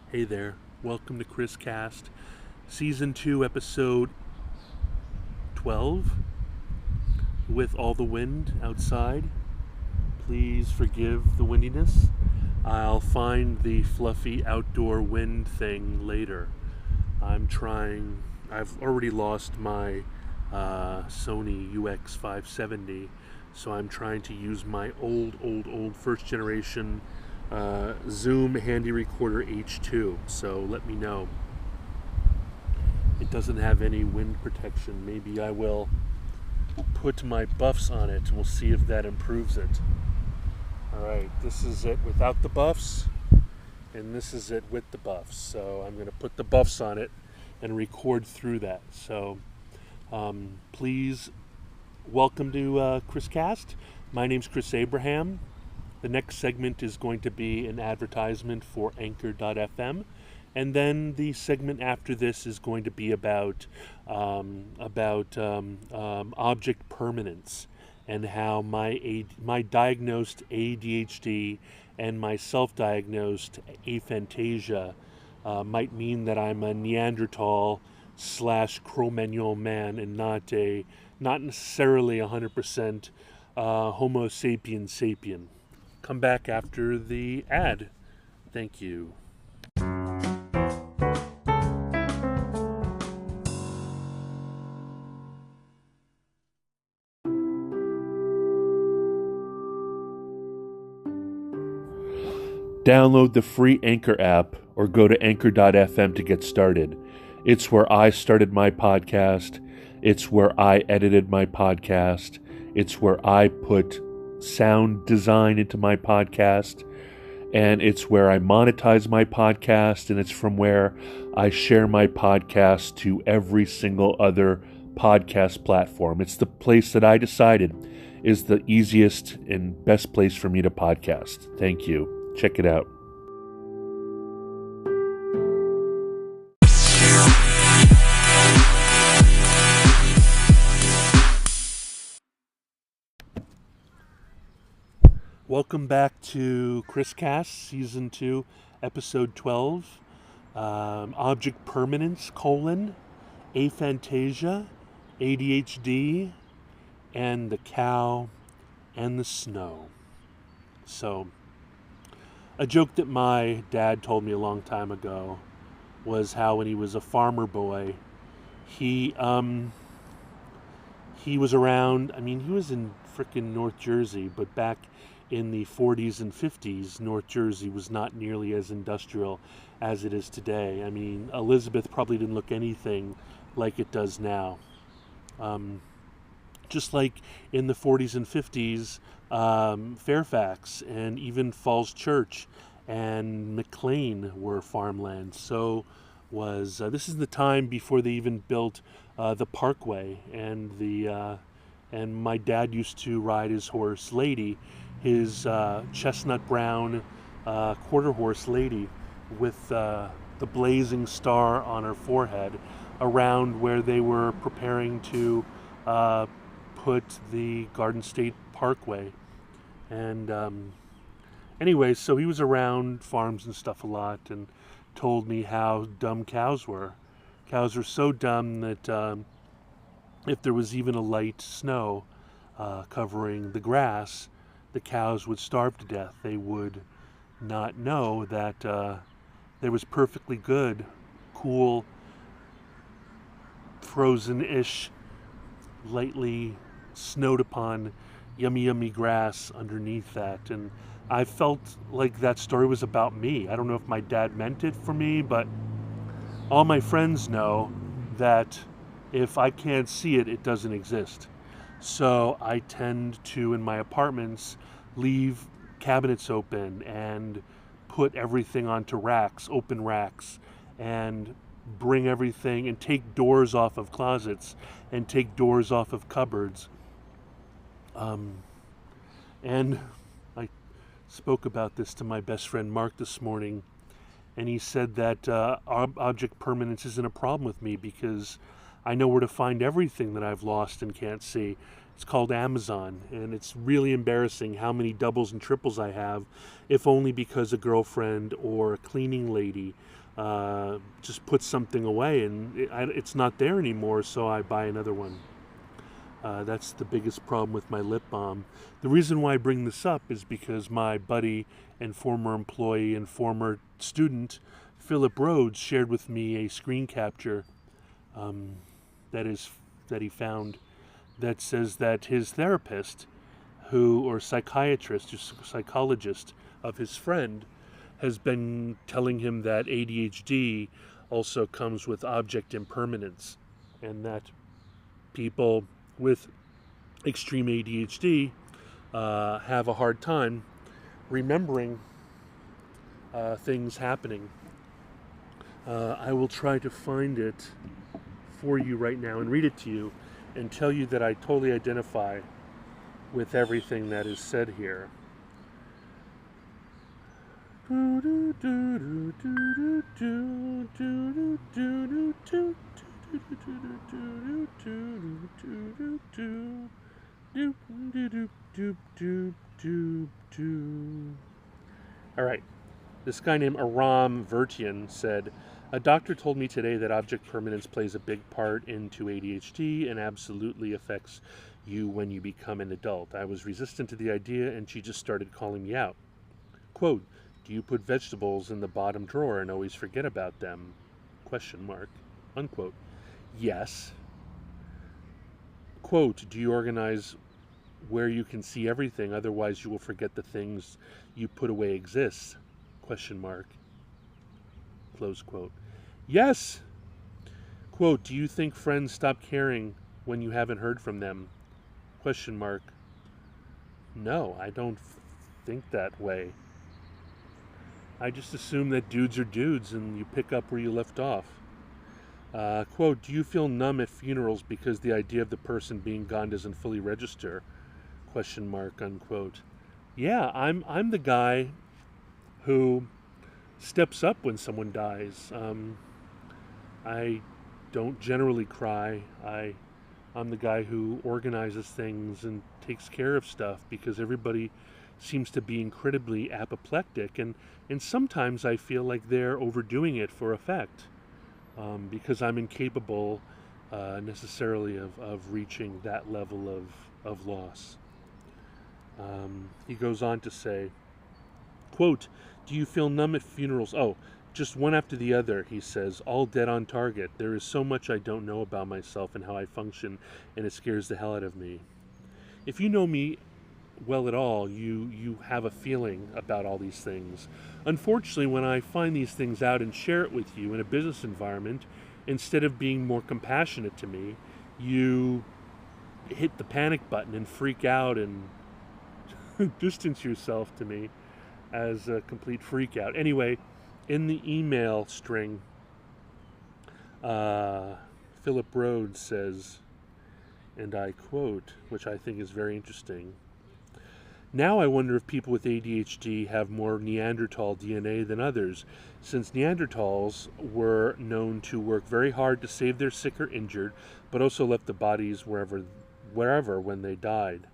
Hey there, welcome to ChrisCast Season 2, Episode 12, with all the wind outside. Please forgive the windiness. I'll find the fluffy outdoor wind thing later. I've already lost my Sony UX570, so I'm trying to use my old first generation Zoom Handy Recorder H2, so let me know. It doesn't have any wind protection. Maybe I will put my buffs on it and we'll see if that improves it. Alright, this is it without the buffs, and this is it with the buffs. So I'm going to put the buffs on it and record through that. So please welcome to ChrisCast. My name's Chris Abraham. The next segment is going to be an advertisement for Anchor.fm, and then the segment after this is going to be about object permanence and how my diagnosed ADHD and my self-diagnosed aphantasia might mean that I'm a Neanderthal / Cro-Magnon man and not necessarily 100% Homo sapien. Come back after the ad. Thank you. Download the free Anchor app or go to anchor.fm to get started. It's where I started my podcast. It's where I edited my podcast. It's where I put sound design into my podcast, and it's where I monetize my podcast, and it's from where I share my podcast to every single other podcast platform. It's the place that I decided is the easiest and best place for me to podcast. Thank you. Check it out. Welcome back to ChrisCast Season 2, Episode 12, Object Permanence, Aphantasia, ADHD, and the cow and the snow. So, a joke that my dad told me a long time ago was how when he was a farmer boy, he was around, he was in frickin' North Jersey, but back in the 40s and 50s, North Jersey was not nearly as industrial as it is today. Elizabeth probably didn't look anything like it does now. Just like in the 40s and 50s, Fairfax and even Falls Church and McLean were farmland. So was this is the time before they even built the Parkway, and my dad used to ride his horse Lady, his chestnut brown quarter horse Lady, with the blazing star on her forehead, around where they were preparing to put the Garden State Parkway. And anyway, so he was around farms and stuff a lot and told me how dumb cows were. Cows were so dumb that if there was even a light snow covering the grass, the cows would starve to death. They would not know that there was perfectly good, cool, frozen-ish, lightly snowed upon, yummy grass underneath that. And I felt like that story was about me. I don't know if my dad meant it for me, but all my friends know that if I can't see it, it doesn't exist. So I tend to, in my apartments, leave cabinets open and put everything onto racks, open racks, and bring everything and take doors off of closets and take doors off of cupboards. And I spoke about this to my best friend Mark this morning, and he said that object permanence isn't a problem with me because I know where to find everything that I've lost and can't see. It's called Amazon, and it's really embarrassing how many doubles and triples I have, if only because a girlfriend or a cleaning lady just put something away and it's not there anymore, so I buy another one. That's the biggest problem with my lip balm. The reason why I bring this up is because my buddy and former employee and former student, Philip Rhodes, shared with me a screen capture that he found that says that his therapist, or psychiatrist or psychologist of his friend, has been telling him that ADHD also comes with object impermanence, and that people with extreme ADHD have a hard time remembering things happening. I will try to find it for you right now and read it to you and tell you that I totally identify with everything that is said here. All right. This guy named Aram Vertian said, "A doctor told me today that object permanence plays a big part into ADHD and absolutely affects you when you become an adult. I was resistant to the idea and she just started calling me out. Quote, do you put vegetables in the bottom drawer and always forget about them? Question mark. Unquote. Yes. Quote, do you organize where you can see everything, otherwise you will forget the things you put away exist? Question mark. Close quote. Yes. Quote, do you think friends stop caring when you haven't heard from them? Question mark. No, I don't think that way. I just assume that dudes are dudes and you pick up where you left off. Quote, do you feel numb at funerals because the idea of the person being gone doesn't fully register? Question mark, unquote. Yeah, I'm the guy who steps up when someone dies. I don't generally cry. I'm the guy who organizes things and takes care of stuff because everybody seems to be incredibly apoplectic, and sometimes I feel like they're overdoing it for effect, because I'm incapable necessarily of reaching that level of loss. He goes on to say, quote, do you feel numb at funerals? Oh, just one after the other, he says, all dead on target. There is so much I don't know about myself and how I function, and it scares the hell out of me. If you know me well at all, you have a feeling about all these things. Unfortunately, when I find these things out and share it with you in a business environment, instead of being more compassionate to me, you hit the panic button and freak out and distance yourself to me as a complete freak out. Anyway, in the email string, Philip Rhodes says, and I quote, which I think is very interesting, now I wonder if people with ADHD have more Neanderthal DNA than others, since Neanderthals were known to work very hard to save their sick or injured, but also left the bodies wherever when they died.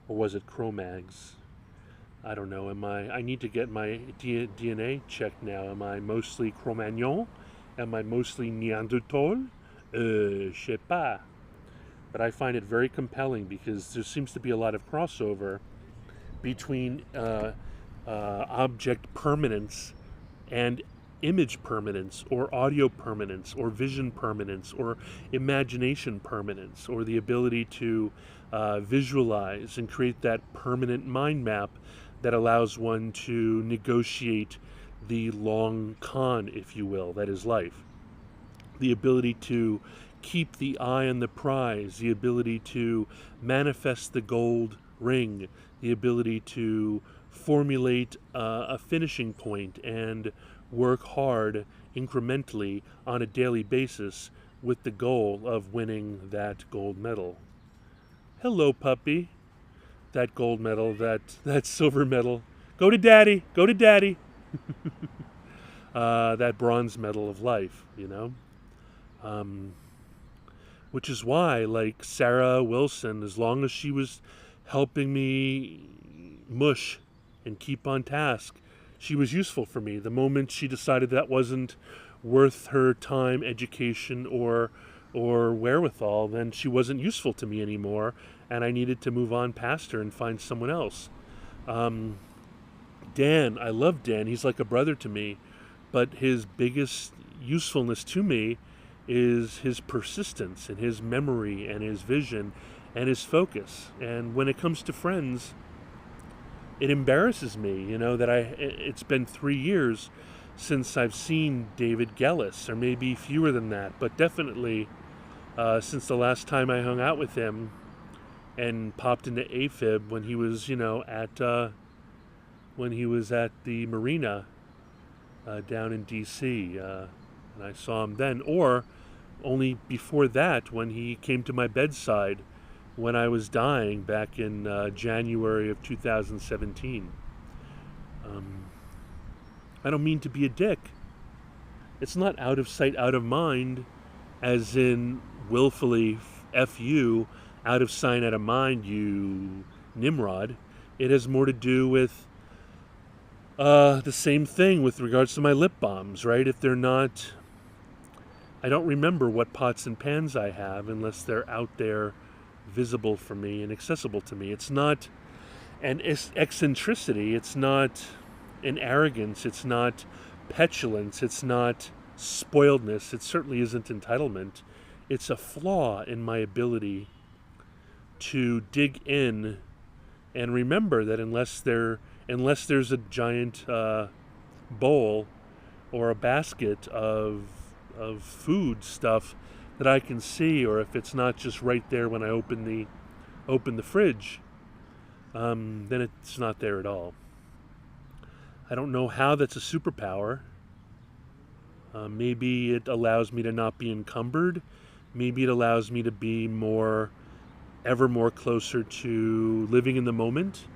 Or was it Cro-Mags? I don't know. I need to get my DNA checked now. Am I mostly Cro-Magnon? Am I mostly Neanderthal? Je sais pas. But I find it very compelling because there seems to be a lot of crossover between object permanence and image permanence, or audio permanence, or vision permanence, or imagination permanence, or the ability to visualize and create that permanent mind map that allows one to negotiate the long con, if you will, that is life. The ability to keep the eye on the prize, the ability to manifest the gold ring, the ability to formulate a finishing point and work hard incrementally on a daily basis with the goal of winning that gold medal. Hello, puppy. That gold medal, that silver medal. Go to daddy, go to daddy. That bronze medal of life, you know? Which is why, like Sarah Wilson, as long as she was helping me mush and keep on task, she was useful for me. The moment she decided that wasn't worth her time, education, or wherewithal, then she wasn't useful to me anymore, and I needed to move on past her and find someone else. Dan, I love Dan. He's like a brother to me, but his biggest usefulness to me is his persistence and his memory and his vision and his focus. And when it comes to friends, it embarrasses me, that it's been 3 years since I've seen David Gellis, or maybe fewer than that, but definitely since the last time I hung out with him and popped into AFib when he was, when he was at the marina down in DC, and I saw him then, or only before that when he came to my bedside when I was dying back in January of 2017. I don't mean to be a dick. It's not out of sight, out of mind, as in willfully F you, out of sight, out of mind, you Nimrod. It has more to do with the same thing with regards to my lip balms, right? If they're not, I don't remember what pots and pans I have unless they're out there visible for me and accessible to me. It's not an eccentricity, it's not an arrogance, it's not petulance, it's not spoiledness, it certainly isn't entitlement. It's a flaw in my ability to dig in and remember that unless there's a giant bowl or a basket of food stuff that I can see, or if it's not just right there when I open the fridge, then it's not there at all. I don't know how that's a superpower. Maybe it allows me to not be encumbered. Maybe it allows me to be ever more closer to living in the moment,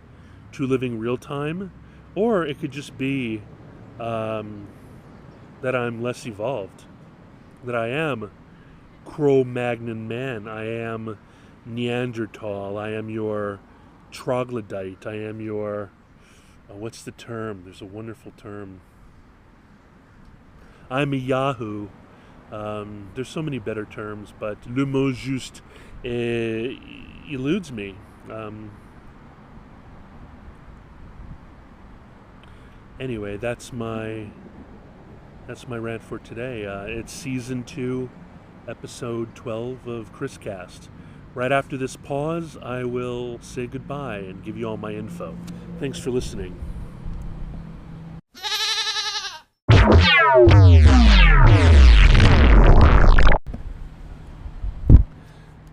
to living real time, or it could just be that I'm less evolved, that I am Cro-Magnon man, I am Neanderthal, I am your troglodyte, I am your, what's the term? There's a wonderful term. I'm a Yahoo. There's so many better terms, but le mot juste eludes me. Anyway, that's my rant for today. It's season 2, episode 12 of ChrisCast. Right after this pause, I will say goodbye and give you all my info. Thanks for listening.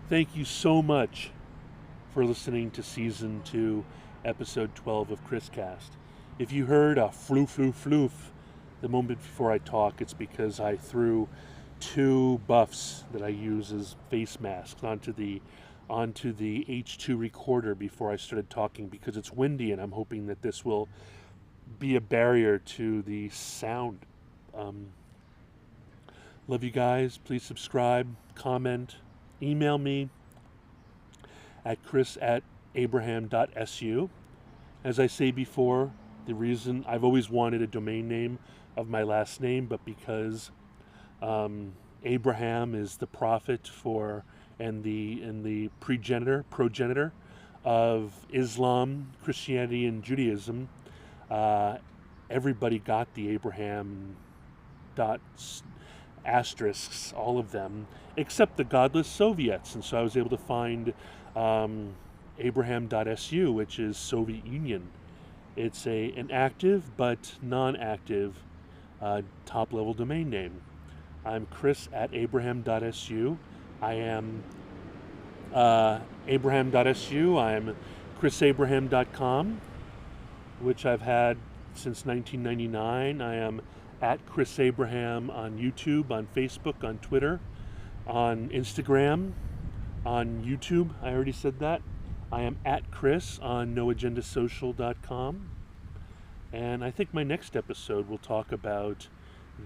Thank you so much for listening to season 2, episode 12 of ChrisCast. If you heard a floof the moment before I talk, it's because I threw 2 buffs that I use as face masks onto the H2 recorder before I started talking, because it's windy and I'm hoping that this will be a barrier to the sound. Love you guys. Please subscribe, comment, email me at chris@abraham.su. As I say before, the reason I've always wanted a domain name of my last name, but because Abraham is the prophet and the progenitor of Islam, Christianity, and Judaism, everybody got the Abraham asterisks, all of them, except the godless Soviets. And so I was able to find Abraham.su, which is Soviet Union. It's an active but non-active top-level domain name. I'm chris@abraham.su. I am Abraham.su. I'm chrisabraham.com, which I've had since 1999. I am at Chris Abraham on YouTube, on Facebook, on Twitter, on Instagram, on YouTube. I already said that. I am at Chris on noagendasocial.com. And I think my next episode will talk about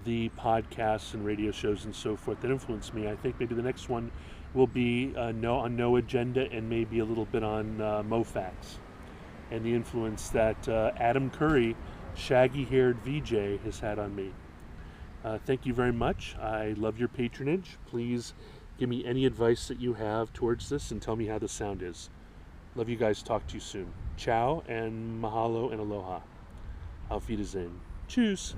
the podcasts and radio shows and so forth that influenced me. I think maybe the next one will be on No Agenda, and maybe a little bit on MoFax and the influence that Adam Curry, shaggy-haired VJ, has had on me. Thank you very much. I love your patronage. Please give me any advice that you have towards this and tell me how the sound is. Love you guys. Talk to you soon. Ciao and mahalo and aloha. Auf Wiedersehen. Tschüss.